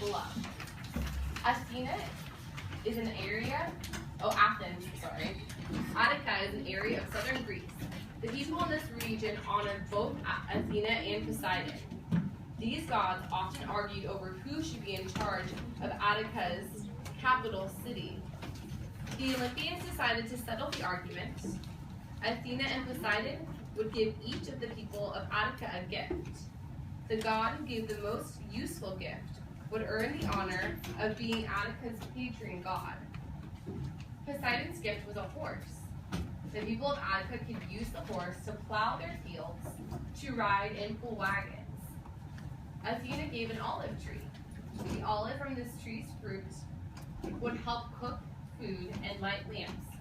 below. Athena is an area, Athens, sorry. Attica is an area of southern Greece. The people in this region honored both Athena and Poseidon. These gods often argued over who should be in charge of Attica's capital city. The Olympians decided to settle the argument. Athena and Poseidon would give each of the people of Attica a gift. The god who gave the most useful gift would earn the honor of being Attica's patron god. Poseidon's gift was a horse. The people of Attica could use the horse to plow their fields, to ride and pull wagons. Athena gave an olive tree. The olive from this tree's fruit would help cook food and light lamps.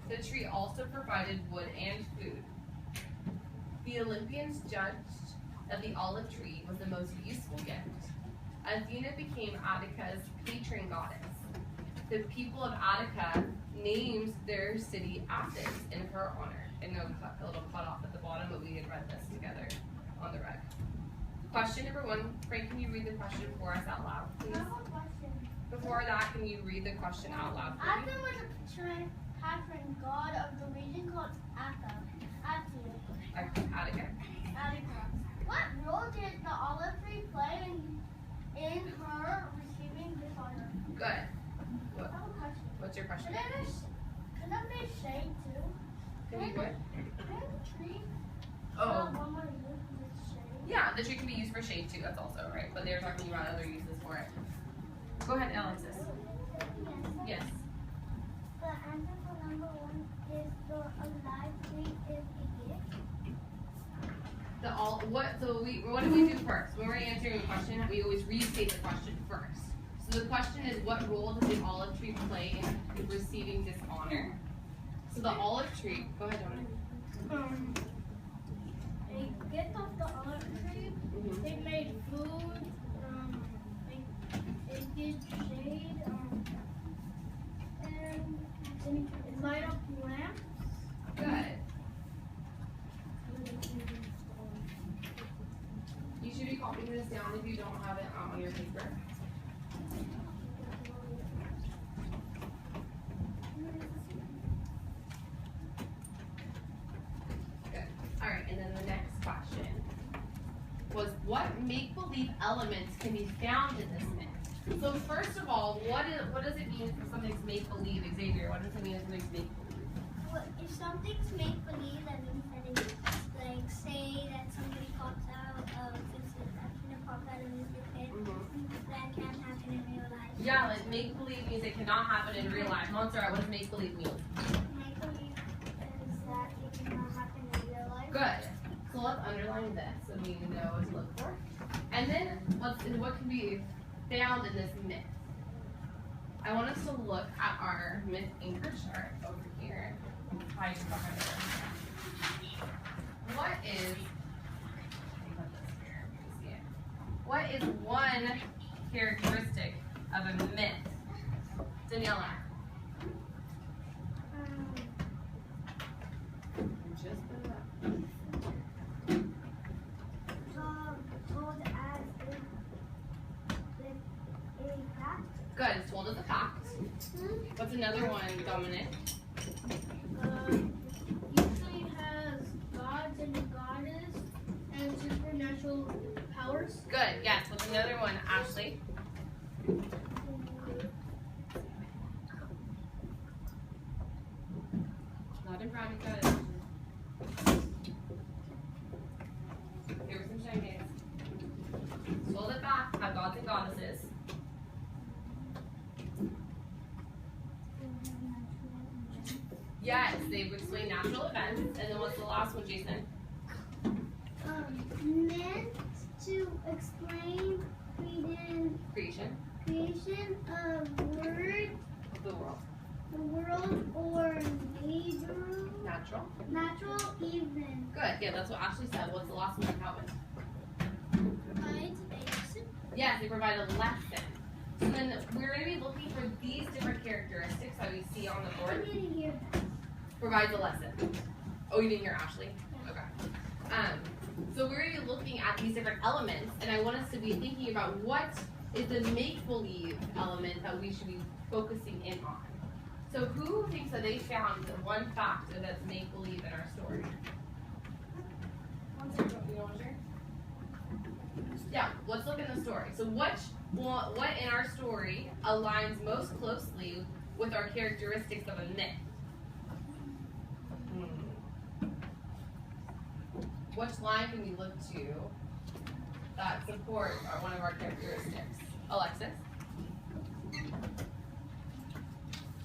The tree also provided wood and food. The Olympians judged that the olive tree was the most useful gift. Athena became Attica's patron goddess. The people of Attica named their city Athens in her honor. And a little cut off at the bottom, but we had read this together on the reg. Question number 1. Frank, can you read the question for us out loud, please? I have a question. Before that, can you read the question out loud, please? Attica was a patron god of the region called Attica. Attica. What role did the olive tree play in her receiving this honor? Good. I have a question. What's your question? Can that be shade too? Can we what? Can a tree one more use as shade? Yeah, the tree can be used for shade too, that's also right. But they're talking about other uses for it. Go ahead, Alexis. Yes. The answer for number 1 is the alive tree is a gift. What do we do first? When we're answering a question, we always restate the question first. So the question is, what role does the olive tree play in receiving this honor? So the olive tree, go ahead, Dominic. A gift of the olive tree. They made food. They did shade. And it light up lamps. Good. You should be copying this down if you don't have it on your paper. Good. All right, and then the next question was, what make-believe elements can be found in this myth? So first of all, what does it mean for something's make-believe? Xavier, what does it mean if something's make-believe? Well, if something's make-believe, that means that it's like, say that somebody pops out of this and pops out of your head. That can't happen in real life. Yeah, like make-believe means it cannot happen in real life. Montserrat, what does make-believe mean? Make-believe is that it cannot happen in real life. Good. So let's underline this so we know what to look for. And then what can be found in this myth? I want us to look at our myth anchor chart over here. Hide behind it. What is one characteristic of a myth? Daniela. Just put it up. Told as a fact. Good, it's told as a fact. What's another one, Dominic? Usually has gods and a goddess and supernatural powers. Good, yes. What's another one, Ashley? Not in brown, you got it. Here are some shiny days. Hold it back, have gods and goddesses. Yes, they've explained natural events. And then what's the last one, Jason? Meant to explain Creation. creation of The world. the world or nature, Natural. even. Good, yeah, that's what Ashley said. What's the last one, Calvin? Provides a lesson. Yes, they provide a lesson. So then we're going to be looking for these different characteristics that we see on the I board. didn't hear that. Provides a lesson. Oh, you didn't hear Ashley? Okay. So we're going to be looking at these different elements, and I want us to be thinking about what is the make-believe element that we should be focusing in on. So who thinks that they found the one factor that's make-believe in our story? Yeah, let's look in the story. So what in our story aligns most closely with our characteristics of a myth? Which line can we look to that support one of our characteristics? Alexis?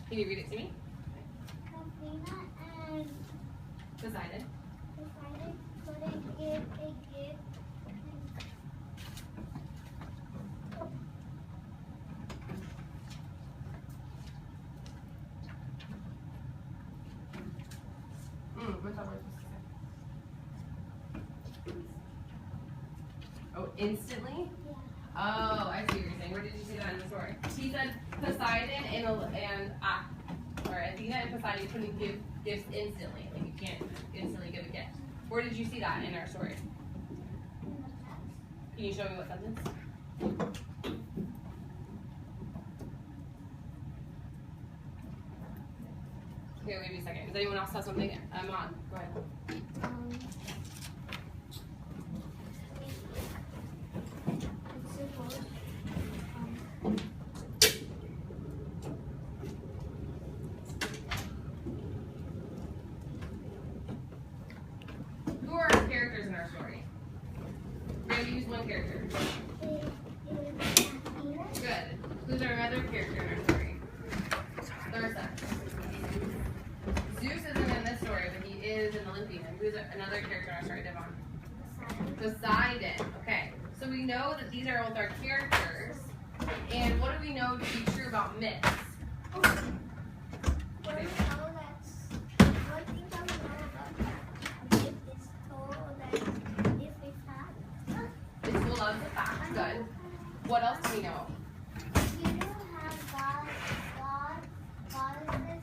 Can you read it to me? Athena and Poseidon couldn't give a gift. What's that word? Oh, instantly? Yeah. Oh, I see what you're saying. Where did you see that in the story? He said Poseidon and Athena and Poseidon couldn't give gifts instantly. Like you can't instantly give a gift. Where did you see that in our story? Can you show me what sentence? Okay, wait a second. Does anyone else have something? I'm on. Go ahead. Who are our characters in our story? We're going to use one character. Good. Who's our other character in our story? Larsa. Zeus isn't in this story, but he is an Olympian. Who's another character in our story, Devon? Poseidon. Okay. So we know that these are both our characters. And what do we know to be true about myths? It's full of the facts. Good. What else do we know? You do have goddesses, and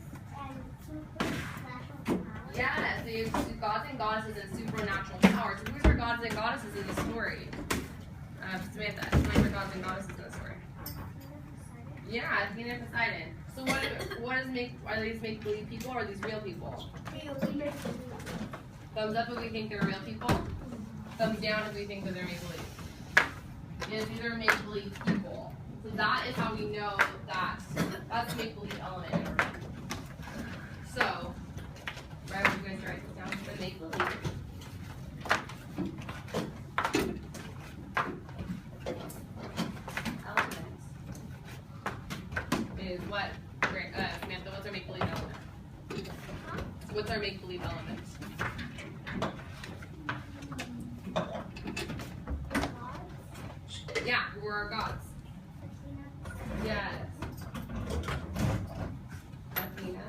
supernatural powers. Yeah, so you have gods and goddesses and supernatural powers. So who's our gods and goddesses in the story? Samantha, who's our gods and goddesses in the story? Yeah, Athena and Poseidon. So are these make-believe people or are these real people? Thumbs up if we think they're real people. Thumbs down if we think that they're make-believe. Yes, these are make-believe people. So that is how we know that that's the make-believe element. So, right, you guys write this down. The make-believe element is what? Samantha, what's our make-believe element? So what's our make-believe element? Yeah, who are our gods? Yes. Athena.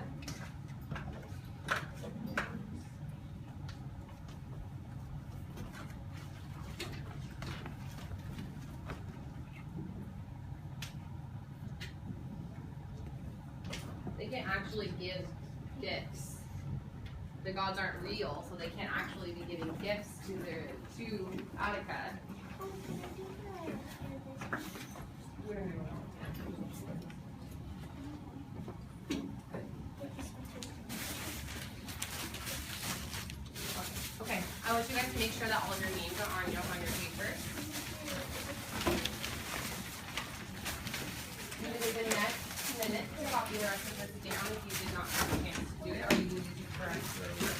They can't actually give gifts. The gods aren't real, so they can't actually be giving gifts to Attica. Okay, I want you guys to make sure that all of your names are on your paper. Maybe the next minute to copy the rest of this down if you did not have a chance to do it, or you needed to correct your work.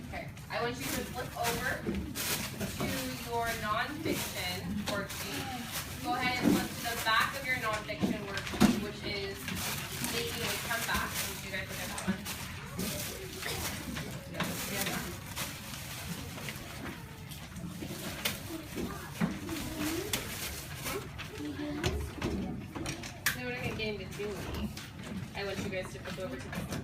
Okay, I want you to flip over to your nonfiction worksheet. Go ahead and flip to the back of your nonfiction worksheet, which is making a comeback. I want you guys to look at that one. No, we're not going to get into doing. I want you guys to flip over to this one.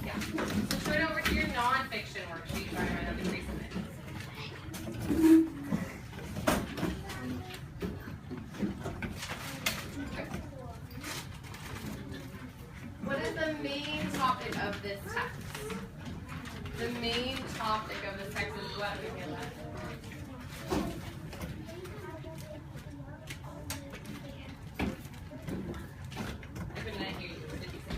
Yeah. So turn over to your nonfiction worksheet. Sorry, I have to resubmit. main topic of this text? The main topic of this text is what, Michaela? I couldn't hear you. What did you say?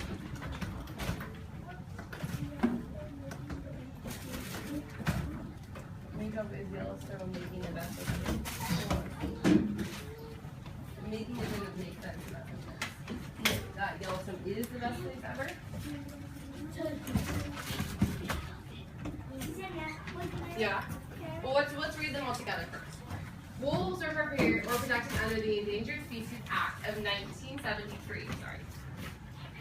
Makeup is Yellowstone making the best of it. Making it doesn't make sense in that sentence. That Yellowstone is the best place ever? Yeah. Well, let's read them all together first. Wolves are prepared or protected under the Endangered Species Act of 1973.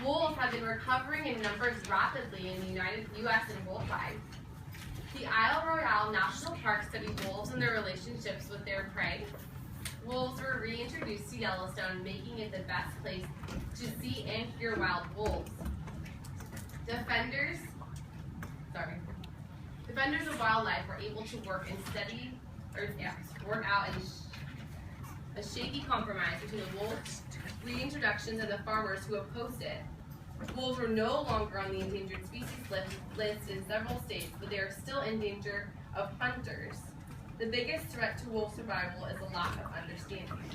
Wolves have been recovering in numbers rapidly in the U.S. and worldwide. The Isle Royale National Park studied wolves and their relationships with their prey. Wolves were reintroduced to Yellowstone, making it the best place to see and hear wild wolves. Defenders of wildlife were able to work out a shaky compromise between the wolves' reintroductions and the farmers who opposed it. Wolves were no longer on the endangered species list in several states, but they are still in danger of hunters. The biggest threat to wolf survival is a lack of understanding.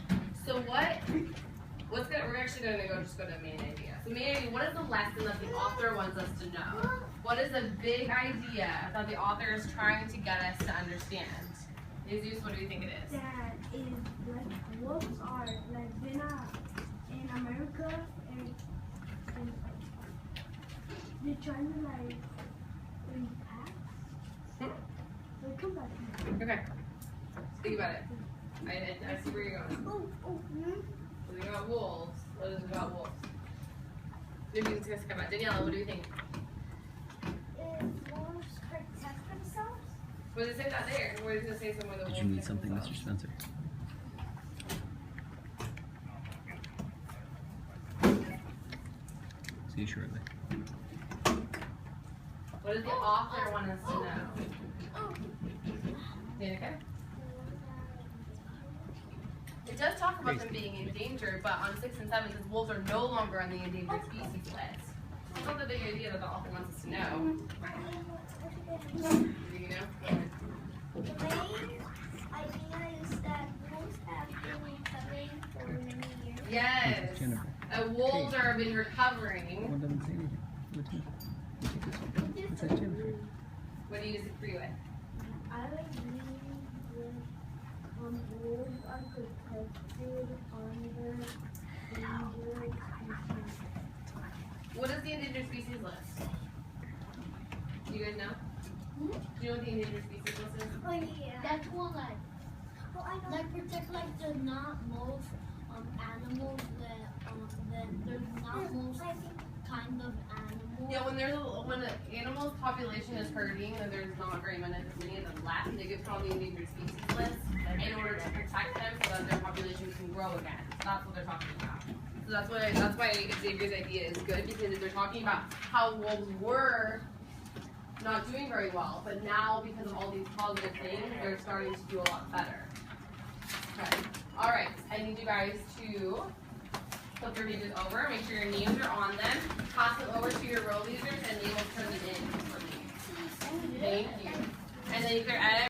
So we're actually going to just go to the main idea. So main idea, what is the lesson that the author wants us to know? What is the big idea that the author is trying to get us to understand? Jesus, what do you think it is? That is like wolves are like they're not in America and they're trying to like in packs. They come back here. Okay. Think about it. I see where you're going. Something about wolves. What is it about wolves? Maybe it's going to come out. Daniela, what do you think? Wolves protect themselves? What does it say that there? What does it say somewhere the Did wolves you need protect something, themselves? Mr. Spencer? See you shortly. What does the author want us to know? Danica? It does talk about them being endangered, but on 6 and 7 it says wolves are no longer on the endangered species list. That's not the big idea that the author wants us to know. Do you know? The main idea is that wolves have been recovering for many years. Yes. Jennifer. Wolves are been recovering. One doesn't say anything. What's it? Take this one. What's that, Jennifer? What do you disagree with? I like reading with wolves are protected under endangered species. What is the endangered species list? Do you guys know? Do you know what the endangered species list is? Oh yeah. That's one like I know. like protect like the not most animals that there's not most kind of animals. Yeah, when an animal's population is hurting and there's not very many of them left, they get put on the endangered species list in order to protect them so that their population can grow again. That's what they're talking about. So that's why Xavier's idea is good, because they're talking about how wolves were not doing very well, but now because of all these positive things, they're starting to do a lot better. Okay. All right. I need you guys to flip your pages over. Make sure your names are on them. Pass them over to your row leaders, and they will turn them in for me. Thank you. And then you can edit.